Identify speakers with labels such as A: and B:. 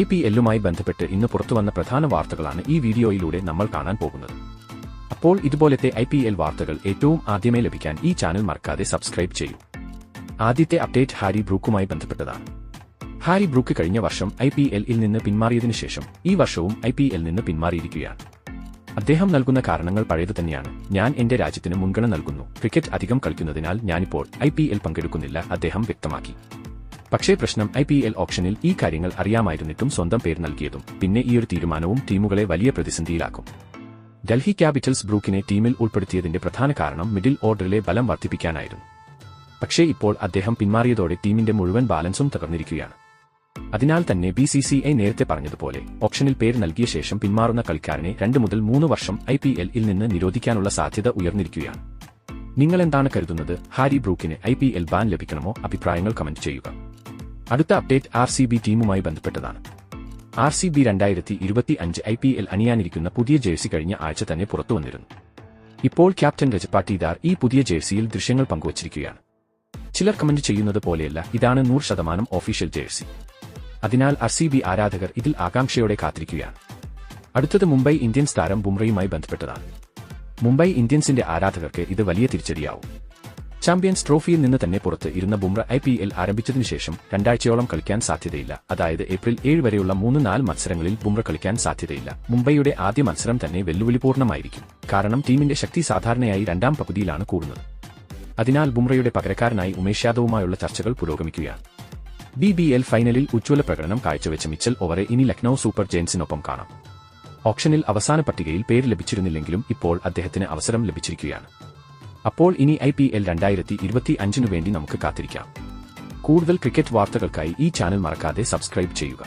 A: IPL-ലുമായി ബന്ധപ്പെട്ട് ഇന്ന് പുറത്തുവന്ന പ്രധാന വാർത്തകളാണ് ഈ വീഡിയോയിലൂടെ നമ്മൾ കാണാൻ പോകുന്നത്. അപ്പോൾ ഇതുപോലത്തെ IPL വാർത്തകൾ ഏറ്റവും ആദ്യമേ ലഭിക്കാൻ ഈ ചാനൽ മറക്കാതെ സബ്സ്ക്രൈബ് ചെയ്യൂ. ആദ്യത്തെ അപ്ഡേറ്റ് ഹാരി ബ്രൂക്കുമായി ബന്ധപ്പെട്ടതാണ്. ഹാരി ബ്രൂക്ക് കഴിഞ്ഞ വർഷം IPL-ൽ നിന്ന് പിന്മാറിയതിനു ശേഷം ഈ വർഷവും IPL-ൽ നിന്ന് പിന്മാറിയിരിക്കുകയാണ്. അദ്ദേഹം നൽകുന്ന കാരണങ്ങൾ പഴയത് തന്നെയാണ്. ഞാൻ എന്റെ രാജ്യത്തിന് മുൻഗണന നൽകുന്നു. ക്രിക്കറ്റ് അധികം കളിക്കുന്നതിനാൽ ഞാനിപ്പോൾ IPL പങ്കെടുക്കുന്നില്ല, അദ്ദേഹം വ്യക്തമാക്കി. പക്ഷേ പ്രശ്നം IPL ഓപ്ഷനിൽ ഈ കാര്യങ്ങൾ അറിയാമായിരുന്നിട്ടും സ്വന്തം പേര് നൽകിയതും പിന്നെ ഈയൊരു തീരുമാനവും ടീമുകളെ വലിയ പ്രതിസന്ധിയിലാക്കും. ഡൽഹി ക്യാപിറ്റൽസ് ബ്രൂക്കിനെ ടീമിൽ ഉൾപ്പെടുത്തിയതിന്റെ പ്രധാന കാരണം മിഡിൽ ഓർഡറിലെ ബലം വർദ്ധിപ്പിക്കാനായിരുന്നു. പക്ഷേ ഇപ്പോൾ അദ്ദേഹം പിന്മാറിയതോടെ ടീമിന്റെ മുഴുവൻ ബാലൻസും തകർന്നിരിക്കുകയാണ്. അതിനാൽ തന്നെ BCCI നേരത്തെ പറഞ്ഞതുപോലെ ഓപ്ഷനിൽ പേര് നൽകിയ ശേഷം പിന്മാറുന്ന കളിക്കാരനെ 2 മുതൽ 3 വർഷം IPL-ൽ നിന്ന് നിരോധിക്കാനുള്ള സാധ്യത ഉയർന്നിരിക്കുകയാണ്. നിങ്ങൾ എന്താണ് കരുതുന്നത്? ഹാരി ബ്രൂക്കിന് IPL ബാൻ ലഭിക്കണമോ? അഭിപ്രായങ്ങൾ കമന്റ് ചെയ്യുക. അടുത്ത അപ്ഡേറ്റ് RCB ടീമുമായി ബന്ധപ്പെട്ടതാണ്. RCB 2025 IPL അണിയാനിരിക്കുന്ന പുതിയ ജേഴ്സി കഴിഞ്ഞ ആഴ്ച തന്നെ പുറത്തുവന്നിരുന്നു. ഇപ്പോൾ ക്യാപ്റ്റൻ രജത് പാട്ടീദാർ ഈ പുതിയ ജേഴ്സിയിൽ ദൃശ്യങ്ങൾ പങ്കുവച്ചിരിക്കുകയാണ്. ചിലർ കമന്റ് ചെയ്യുന്നത് പോലെയല്ല, ഇതാണ് 100% ഒഫീഷ്യൽ ജേഴ്സി. അതിനാൽ RCB ആരാധകർ ഇതിൽ ആകാംക്ഷയോടെ കാത്തിരിക്കുകയാണ്. അടുത്തത് മുംബൈ ഇന്ത്യൻസ് താരം ബുംറയുമായി ബന്ധപ്പെട്ടതാണ്. മുംബൈ ഇന്ത്യൻസിന്റെ ആരാധകർക്ക് ഇത് വലിയ തിരിച്ചടിയാവും. ചാമ്പ്യൻസ് ട്രോഫിയിൽ നിന്ന് തന്നെ പുറത്ത് ഇരുന്ന ബുംറ IPL ആരംഭിച്ചതിനു ശേഷം 2 ആഴ്ചയോളം കളിക്കാൻ സാധ്യതയില്ല. അതായത് ഏപ്രിൽ 7 വരെയുള്ള 3-4 മത്സരങ്ങളിൽ ബുംറ കളിക്കാൻ സാധ്യതയില്ല. മുംബൈയുടെ ആദ്യ മത്സരം തന്നെ വെല്ലുവിളിപൂർണ്ണമായിരിക്കും. കാരണം ടീമിന്റെ ശക്തി സാധാരണയായി 2ാം പകുതിയിലാണ് കൂടുന്നത്. അതിനാൽ ബുംറയുടെ പകരക്കാരനായി ഉമേഷ് യാദവുമായുള്ള ചർച്ചകൾ പുരോഗമിക്കുകയാണ്. BBL ഫൈനലിൽ ഉജ്ജ്വല പ്രകടനം കാഴ്ചവെച്ച മിച്ചൽ ഓവറെ ഇനി ലക്നൌ സൂപ്പർ ജയൻസിനൊപ്പം കാണാം. ഓപ്ഷനിൽ അവസാന പട്ടികയിൽ പേര് ലഭിച്ചിരുന്നില്ലെങ്കിലും ഇപ്പോൾ അദ്ദേഹത്തിന് അവസരം ലഭിച്ചിരിക്കുകയാണ്. അപ്പോൾ ഇനി IPL 2025 വേണ്ടി നമുക്ക് കാത്തിരിക്കാം. കൂടുതൽ ക്രിക്കറ്റ് വാർത്തകൾക്കായി ഈ ചാനൽ മറക്കാതെ സബ്സ്ക്രൈബ് ചെയ്യുക.